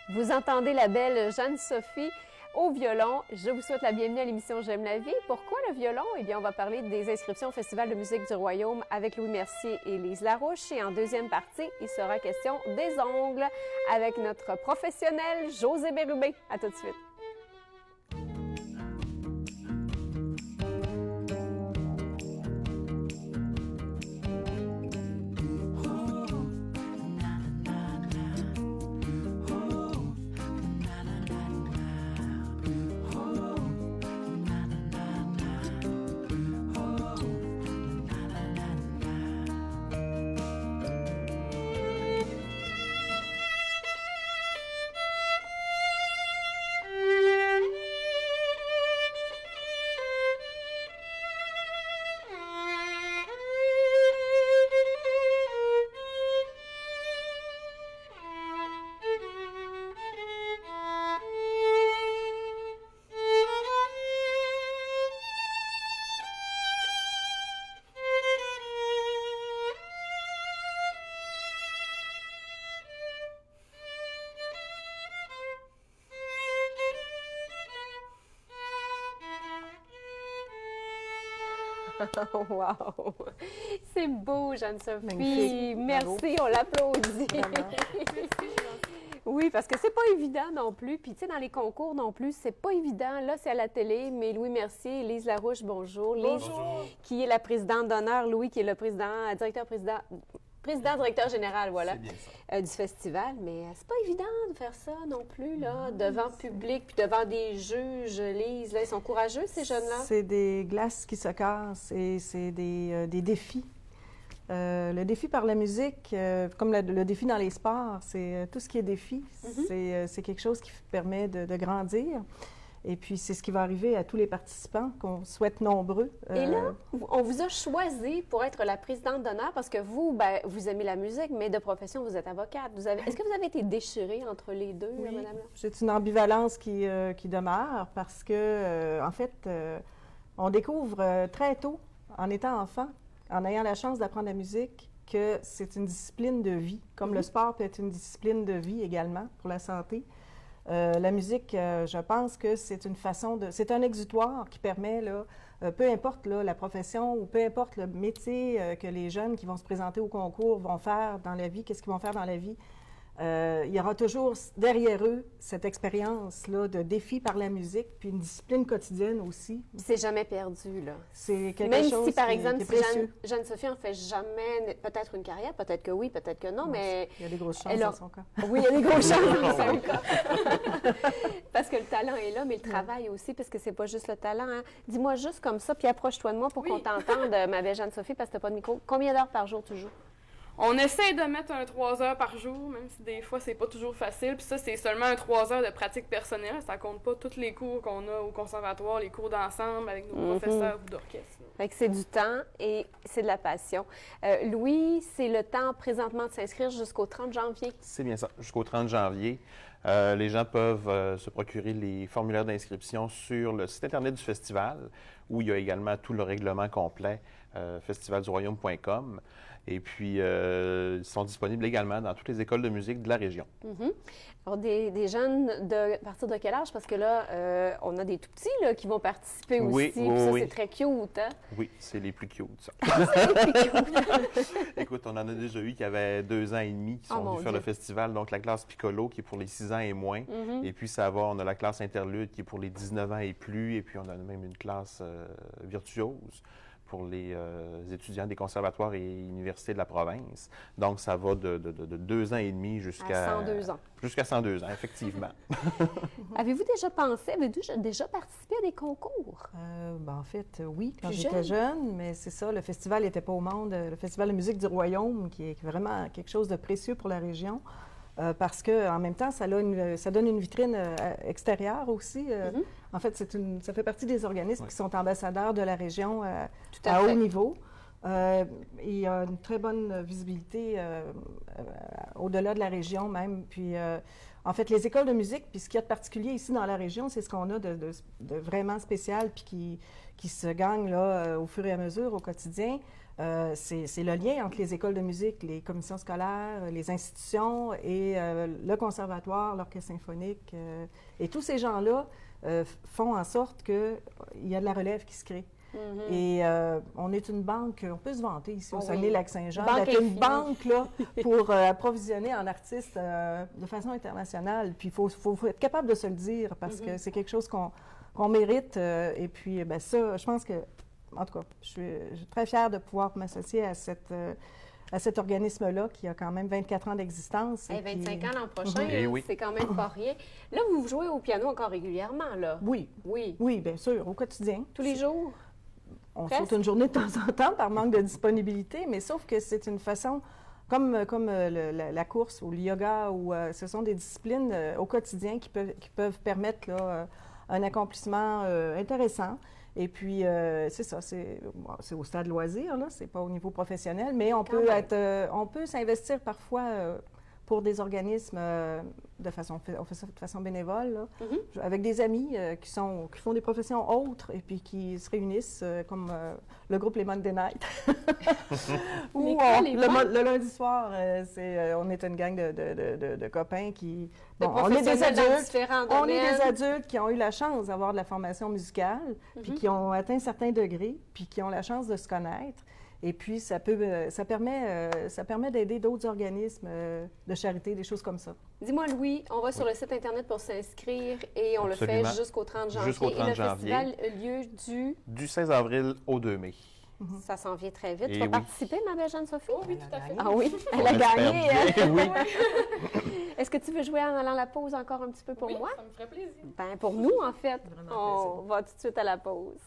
Vous entendez la belle Jeanne-Sophie au violon. Je vous souhaite la bienvenue à l'émission J'aime la vie. Pourquoi le violon? Eh bien, on va parler des inscriptions au Festival de musique du Royaume avec Louis Mercier et Lise Larouche. Et en deuxième partie, il sera question des ongles avec notre professionnel José Bérubé. À tout de suite. Wow! C'est beau, Jeanne-Sophie. Merci, on l'applaudit. Oui, parce que c'est pas évident non plus. Puis, tu sais, dans les concours non plus, c'est pas évident. Là, c'est à la télé, mais Louis Mercier et Lise Larouche, bonjour. Bonjour. Lise, qui est la présidente d'honneur, Louis, qui est le directeur général, voilà, C'est bien ça. du festival. Mais c'est pas évident de faire ça non plus, là, devant public, puis devant des juges, Lise. Là, ils sont courageux, ces jeunes-là? C'est des glaces qui se cassent et c'est des défis. Le défi par la musique, comme le défi dans les sports, c'est tout ce qui est défi. C'est quelque chose qui permet de grandir. Et puis, c'est ce qui va arriver à tous les participants, qu'on souhaite nombreux. Et là, on vous a choisi pour être la présidente d'honneur parce que vous, ben, vous aimez la musique, mais de profession, vous êtes avocate. Est-ce que vous avez été déchirée entre les deux, Oui, madame? c'est une ambivalence qui demeure parce que, en fait, on découvre très tôt, en étant enfant, en ayant la chance d'apprendre la musique, que c'est une discipline de vie, comme le sport peut être une discipline de vie également pour la santé. La musique, je pense que c'est une façon de... C'est un exutoire qui permet, là, peu importe là, la profession ou peu importe le métier que les jeunes qui vont se présenter au concours vont faire dans la vie, qu'est-ce qu'ils vont faire dans la vie, il y aura toujours derrière eux cette expérience-là de défi par la musique, puis une discipline quotidienne aussi. C'est jamais perdu, là. C'est quelque Même chose si, par qui exemple, est si précieux. Jeanne-Sophie en fait jamais peut-être une carrière, peut-être que oui, peut-être que non, mais... Il y a des grosses chances dans son cas. Oui, il y a des grosses chances dans son cas. Parce que le talent est là, mais le travail aussi, parce que c'est pas juste le talent. Hein. Dis-moi juste comme ça, puis approche-toi de moi pour qu'on t'entende, ma belle Jeanne-Sophie, parce que t'as pas de micro. Combien d'heures par jour tu joues? On essaie de mettre un 3 heures par jour, même si des fois, c'est pas toujours facile. Puis ça, c'est seulement un 3 heures de pratique personnelle. Ça compte pas tous les cours qu'on a au conservatoire, les cours d'ensemble avec nos professeurs ou d'orchestre. Fait que c'est du temps et c'est de la passion. Louis, c'est le temps présentement de s'inscrire jusqu'au 30 janvier. C'est bien ça. Jusqu'au 30 janvier, les gens peuvent se procurer les formulaires d'inscription sur le site Internet du festival, où il y a également tout le règlement complet, festivalduroyaume.com. Et puis, ils sont disponibles également dans toutes les écoles de musique de la région. Alors, des jeunes à partir de quel âge? Parce que là, on a des tout-petits là, qui vont participer Oui, aussi. oui, Puis ça, oui. c'est très cute, hein? Oui, c'est les plus cute, ça. C'est les plus cute. Écoute, on en a déjà eu qui avaient 2 ans et demi qui sont mon venus faire Dieu. le festival. Donc, la classe Piccolo qui est pour les 6 ans et moins. Et puis, ça va, on a la classe Interlude qui est pour les 19 ans et plus. Et puis, on a même une classe virtuose pour les étudiants des conservatoires et universités de la province. Donc, ça va de 2 ans et demi jusqu'à... À 102 ans. Jusqu'à 102 ans, effectivement. Avez-vous déjà participé à des concours? En fait, oui, quand Plus j'étais jeune, mais c'est ça, le festival n'était pas au monde. Le Festival de musique du Royaume, qui est vraiment quelque chose de précieux pour la région, parce qu'en même temps, ça donne une vitrine extérieure aussi. En fait, ça fait partie des organismes qui sont ambassadeurs de la région à haut niveau. Il y a une très bonne visibilité au-delà de la région même. Puis, en fait, les écoles de musique, puis ce qu'il y a de particulier ici dans la région, c'est ce qu'on a de vraiment spécial puis qui se gagne là, au fur et à mesure, au quotidien. c'est le lien entre les écoles de musique, les commissions scolaires, les institutions et le conservatoire, l'orchestre symphonique. Et tous ces gens-là font en sorte qu'il y a de la relève qui se crée. Et on est une banque, on peut se vanter ici au Saguenay-Lac-Saint-Jean, d'être une banque là, pour approvisionner en artistes de façon internationale. Puis il faut être capable de se le dire parce que c'est quelque chose qu'on mérite. Et puis, ben ça, je pense que, en tout cas, je suis très fière de pouvoir m'associer à cet organisme-là qui a quand même 24 ans d'existence. 25 ans l'an prochain, Oui. c'est quand même pas rien. Là, vous jouez au piano encore régulièrement, là? Oui. Oui. Oui, bien sûr, au quotidien. Tous les jours? On saute une journée de temps en temps par manque de disponibilité, mais sauf que c'est une façon, comme la course ou le yoga, ou ce sont des disciplines au quotidien qui peuvent permettre là, un accomplissement intéressant. Et puis, c'est ça, c'est au stade loisir, là, c'est pas au niveau professionnel, mais on peut s'investir parfois pour des organismes on fait ça de façon bénévole, là, avec des amis qui font des professions autres et puis qui se réunissent comme le groupe Les Monday Night. Où le lundi soir, on est une gang de copains qui... Bon, on est des adultes qui ont eu la chance d'avoir de la formation musicale, puis qui ont atteint certains degrés, puis qui ont la chance de se connaître. Et puis, ça permet d'aider d'autres organismes de charité, des choses comme ça. Dis-moi, Louis, on va sur le site Internet pour s'inscrire et on le fait jusqu'au 30 janvier. Jusqu'au 30 janvier. Et le festival a lieu du 16 avril au 2 mai. Ça s'en vient très vite. Tu vas participer, ma belle Jeanne-Sophie? Oh, oui, tout à fait. Ah oui? Elle a gagné. Oui. Est-ce que tu veux jouer en allant à la pause encore un petit peu pour moi? Ça me ferait plaisir. Ben, pour nous, en fait. On va tout de suite à la pause.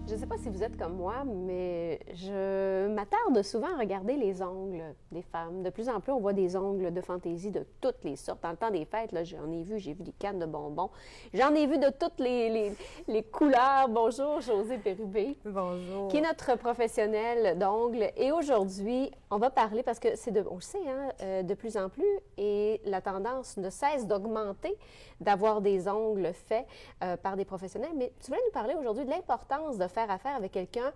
Je ne sais pas si vous êtes comme moi, mais je m'attarde souvent à regarder les ongles des femmes. De plus en plus, on voit des ongles de fantaisie de toutes les sortes. Dans le temps des fêtes, là, j'ai vu des cannes de bonbons. J'en ai vu de toutes les couleurs. Bonjour, Josée Pérubé. Bonjour. Qui est notre professionnelle d'ongles. Et aujourd'hui, on va parler, parce que on le sait, de plus en plus, et la tendance ne cesse d'augmenter, d'avoir des ongles faits par des professionnels. Mais tu voulais nous parler aujourd'hui de l'importance de faire affaire avec quelqu'un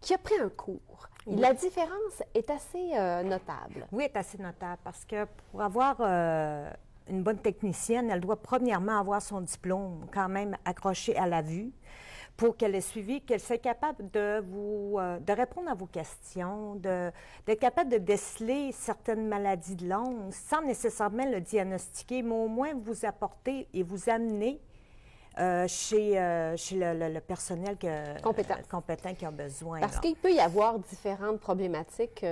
qui a pris un cours. Oui. La différence est assez notable. Oui, elle est assez notable parce que pour avoir une bonne technicienne, elle doit premièrement avoir son diplôme quand même accroché à la vue pour qu'elle ait suivi, qu'elle soit capable de répondre à vos questions, d'être capable de déceler certaines maladies de l'ongle sans nécessairement le diagnostiquer, mais au moins vous apporter et vous amener chez le personnel compétent qui a besoin. Parce qu'il peut y avoir différentes problématiques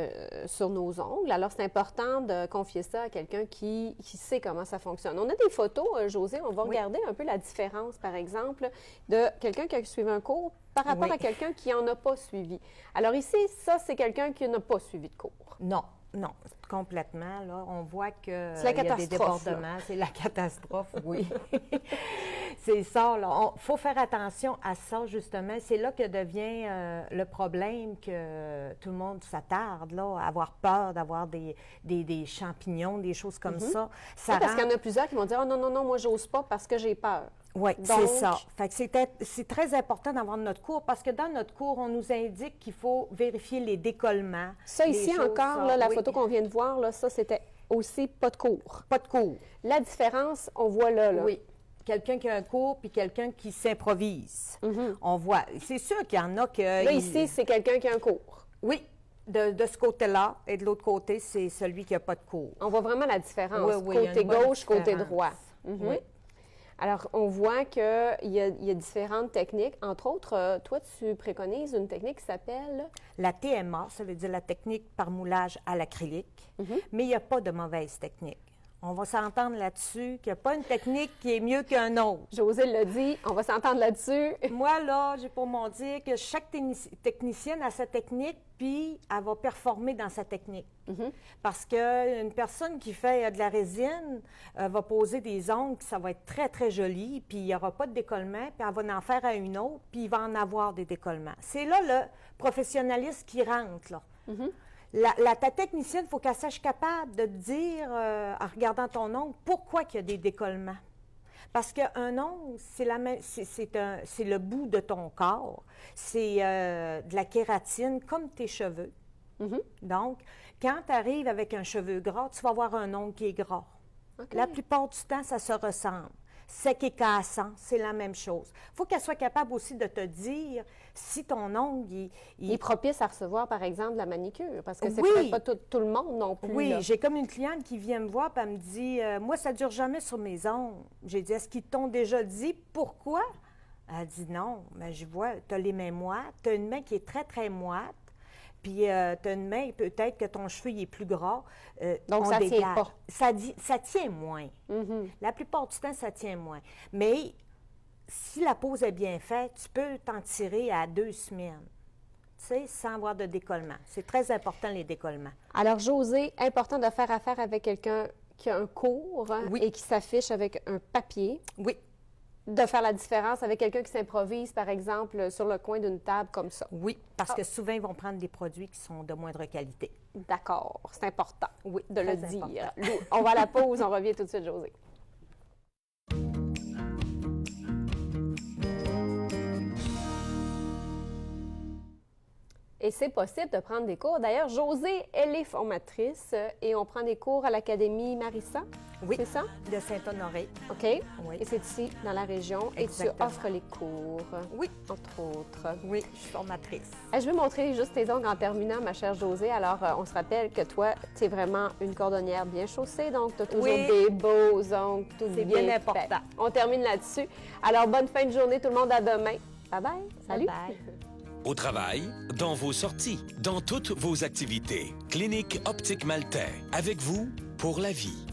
sur nos ongles. Alors, c'est important de confier ça à quelqu'un qui sait comment ça fonctionne. On a des photos, Josée, on va regarder un peu la différence, par exemple, de quelqu'un qui a suivi un cours par rapport à quelqu'un qui n'en a pas suivi. Alors ici, ça, c'est quelqu'un qui n'a pas suivi de cours. Non, complètement. Là, on voit qu'il y a des débordements. C'est la catastrophe, oui. C'est ça, là. Il faut faire attention à ça, justement. C'est là que devient le problème que tout le monde s'attarde, là, à avoir peur d'avoir des champignons, des choses comme ça. Parce qu'il y en a plusieurs qui vont dire « Oh non, moi, j'ose pas parce que j'ai peur ». Oui, c'est ça. Fait que c'est très important d'avoir notre cours parce que dans notre cours, on nous indique qu'il faut vérifier les décollements. Ça, ici encore, là, la photo qu'on vient de voir, là, ça, c'était aussi pas de cours. Pas de cours. La différence, on voit là. Oui. Quelqu'un qui a un cours puis quelqu'un qui s'improvise. On voit. C'est sûr qu'il y en a que... Là, ici, c'est quelqu'un qui a un cours. Oui. De ce côté-là. Et de l'autre côté, c'est celui qui n'a pas de cours. On voit vraiment la différence. Oui, côté gauche, côté droit. Oui. Alors, on voit qu'il y a différentes techniques. Entre autres, toi, tu préconises une technique qui s'appelle... La TMA, ça veut dire la technique par moulage à l'acrylique. Mais il n'y a pas de mauvaise technique. On va s'entendre là-dessus qu'il n'y a pas une technique qui est mieux qu'un autre. Josée l'a dit, on va s'entendre là-dessus. Moi, là, j'ai pour mon dire que chaque technicienne a sa technique, puis elle va performer dans sa technique. Parce qu'une personne qui fait de la résine va poser des ongles, ça va être très, très joli, puis il n'y aura pas de décollement, puis elle va en faire à une autre, puis il va en avoir des décollements. C'est là le professionnalisme qui rentre, là. Ta technicienne, il faut qu'elle sache capable de te dire, en regardant ton ongle, pourquoi il y a des décollements. Parce qu'un ongle, c'est le bout de ton corps. C'est de la kératine, comme tes cheveux. Donc, quand tu arrives avec un cheveu gras, tu vas avoir un ongle qui est gras. Okay. La plupart du temps, ça se ressemble. Sec et cassant, c'est la même chose. Il faut qu'elle soit capable aussi de te dire si ton ongle... Il est propice à recevoir, par exemple, la manicure, parce que c'est peut-être pas tout le monde non plus. Oui, j'ai comme une cliente qui vient me voir et elle me dit « Moi, ça ne dure jamais sur mes ongles. » J'ai dit « Est-ce qu'ils t'ont déjà dit pourquoi? » Elle dit « Non, mais je vois, tu as les mains moites, tu as une main qui est très, très moite. Puis, tu as une main, peut-être que ton cheveu il est plus gras. Donc, ça ne tient pas. Ça tient moins. La plupart du temps, ça tient moins. Mais si la pose est bien faite, tu peux t'en tirer à 2 semaines, tu sais, sans avoir de décollement. C'est très important, les décollements. Alors, Josée, important de faire affaire avec quelqu'un qui a un cours et qui s'affiche avec un papier. Oui. De faire la différence avec quelqu'un qui s'improvise, par exemple, sur le coin d'une table comme ça. Oui, parce que souvent, ils vont prendre des produits qui sont de moindre qualité. D'accord, c'est important de le dire. Important. On va à la pause, on revient tout de suite, Josée. Et c'est possible de prendre des cours. D'ailleurs, Josée, elle est formatrice et on prend des cours à l'Académie Marissa. Oui, c'est ça? De Saint-Honoré. OK. Oui. Et c'est ici, dans la région. Exactement. Et tu offres les cours. Oui. Entre autres. Oui, je suis formatrice. Je vais montrer juste tes ongles en terminant, ma chère Josée. Alors, on se rappelle que toi, tu es vraiment une cordonnière bien chaussée, donc tu as toujours des beaux ongles, tout bien fait. C'est bien important. On termine là-dessus. Alors, bonne fin de journée, tout le monde. À demain. Bye-bye. Salut. Bye-bye. Au travail, dans vos sorties, dans toutes vos activités. Clinique Optique Maltais, avec vous pour la vie.